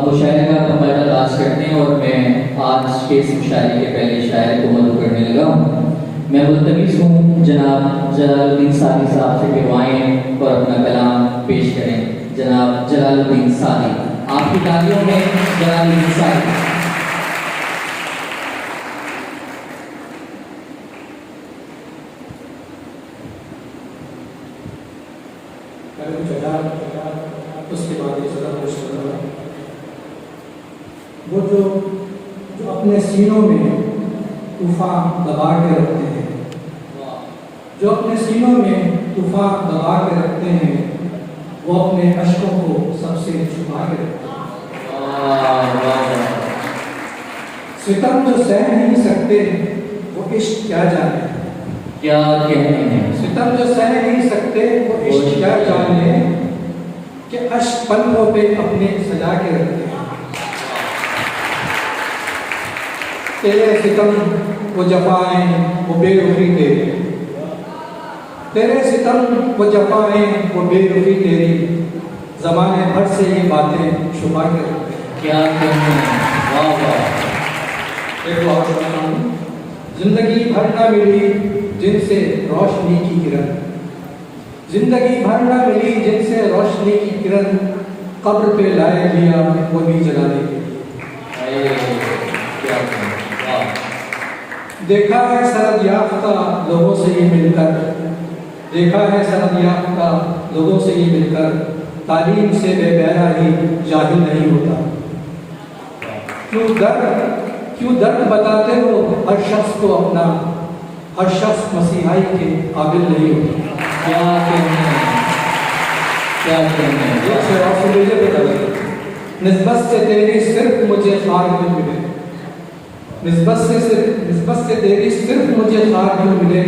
मुशायरे का कमाल आगाज करते हैं और मैं आज के इस मुशायरे के पहले शायर को मदद करने लगा हूँ। मैं मुल्तमिस हूँ जनाब जलालुद्दीन सादी साहब से करवाएं और अपना कलाम पेश करें। जनाब जलालुद्दीन सादी, आपकी तालियों में जलालुद्दीन सादी। उसके बाद ये ज़रा पेश कर रहा हूँ। वो जो अपने सीनों में तूफ़ान दबा के रखते हैं, जो अपने सीनों में तूफ़ान दबा के रखते हैं, वो अपने अश्कों को सबसे छुपा के रखते हैं। सितम जो सह नहीं सकते वो इश्क क्या जाने, क्या कहते हैं। सितम जो सह नहीं सकते वो इश्क क्या जाने, कि अश्क पलकों पे अपने सजा के रखते हैं। तेरे सितम वो जफाएं वो बेरुखी तेरी, तेरे सितम वो जफाएं वो बेरुखी तेरी, ज़माने भर से ये बातें छुपा के रखते हैं। क्या कहते हैं। वाह वाह। एक और सुनाता हूँ। जिंदगी भर न मिली जिनसे रोशनी की किरण, जिंदगी भर न मिली जिनसे रोशनी की किरण, कब्र पे लाए लिया वो भी जलाने के लिए। देखा है सरद याफ्ता लोगों से ये मिलकर, देखा है सरद याफ्ता लोगों से ये मिलकर, तालीम से बेबहरा ही जाहिल नहीं होता। क्यों दर्द बताते हो हर शख्स को अपना, हर शख्स मसीहाई के काबिल नहीं होता। क्या कहते हैं। क्या कहते हैं। निस्बत से तेरी सिर्फ मुझे खार में मिले, निस्बत से तेरी सिर्फ मुझे खार में मिले,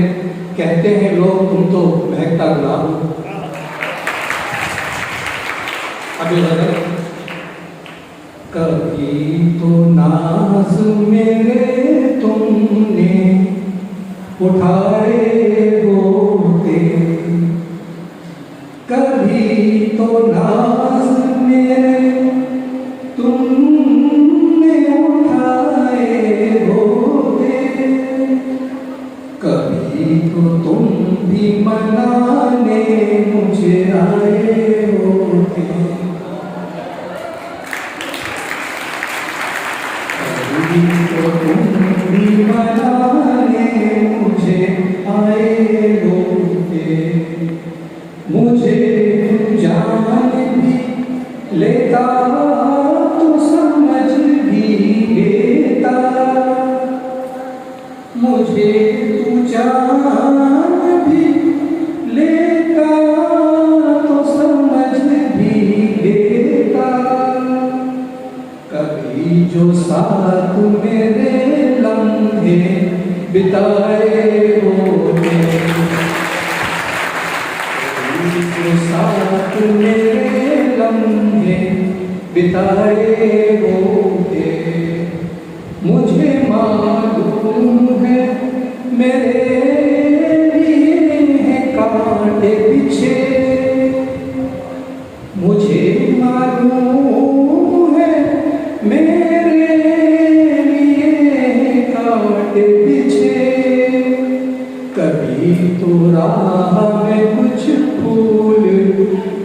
कहते हैं लोग तुम तो महकता गुलाब हो। अभी कभी तो नाज मेरे तुमने उठाए होते, कभी तो नाज मेरे तुमने उठाए होते, कभी तो तुम भी मनाने मुझे आए होते, कभी तो तुम भी मनाने मुझे आए होते, मुझे जान भी लेता तो समझ भी लेता, मुझे तू जान भी लेता तो समझ भी लेता, कभी जो साथ मेरे लम्हे बिताए होते, साथ मेरे लम्हे बिताए होते, मुझे मालूम है मेरे लिए हैं कांटे पीछे, मुझे मालूम है मेरे लिए हैं कांटे पीछे, कभी तो राह में कुछ फूल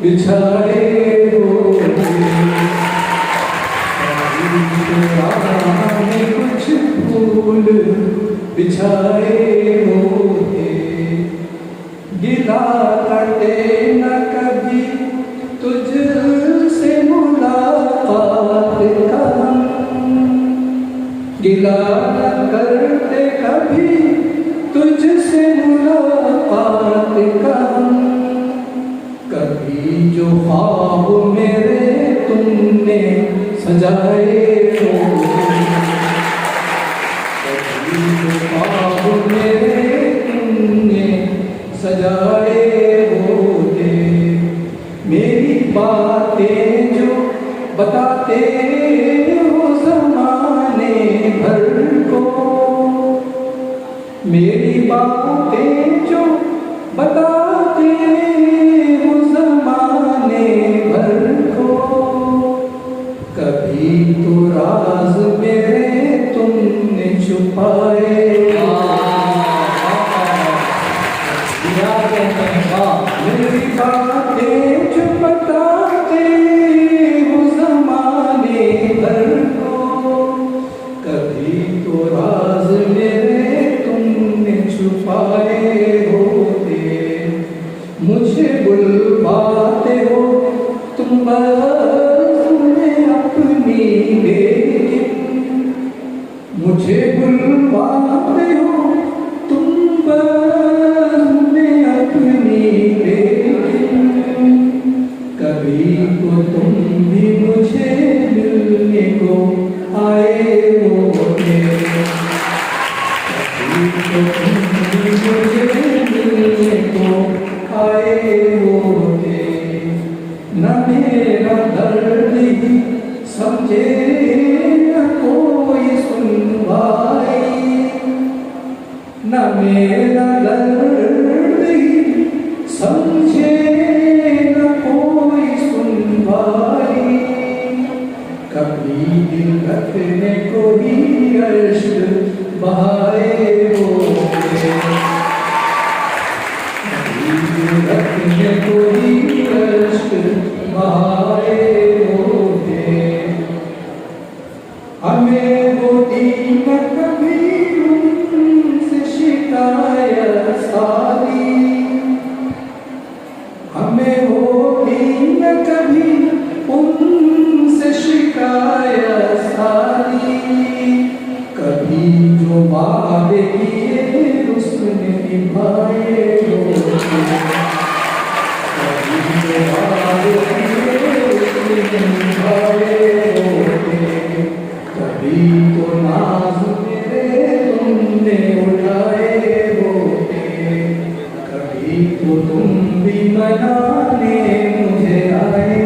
बिछाए होते, कभी तो राह में कुछ फूल बिछाए होते, गिला करते न कभी तुझसे मुलाकात का हम, गिला न करते कभी तुझसे मुलाकात का हम, कभी जो ख्वाब मेरे तुमने सजाए होते, कभी जो ख्वाब मेरे तुमने सजाए होते, मेरी बातें जो बताते हो ज़माने भर को, मेरी बातें जो बताते हो ज़माने भर को, कभी क्या कहते हैं, वाह। मेरी बातें जो बताते हो ज़माने भर को, कभी तो राज मेरे तुमने छुपाए होते। मुझे बुलवाते हो तुम बस में अपनी, लेकिन मुझे बुलवाते हो तुम बस में अपनी, लेकिन कभी तो तुम भी मुझे मिलने को आए होते। कभी तो तुम भी मुझे मिलने को आए होते। न मेरा दर्द ही समझे न कोई सुनवाई, न मेरा दर्द ही समझे न कोई सुनवाई। कभी दिल रखने को ही अश्क बहाए होते। कभी दिल रखने को ही अश्क बहाए होते। हमें वो दिन कभी उनसे शिकायत सारी, हमें वो दिन कभी उनसे शिकायत सारी। कभी जो वादे किए उसने निभाए होते। कभी जो वादे किए उसने निभाए होते। कभी तो नाज मेरे तुमने उठाए होते। कभी तो तुम भी मनाने मुझे आए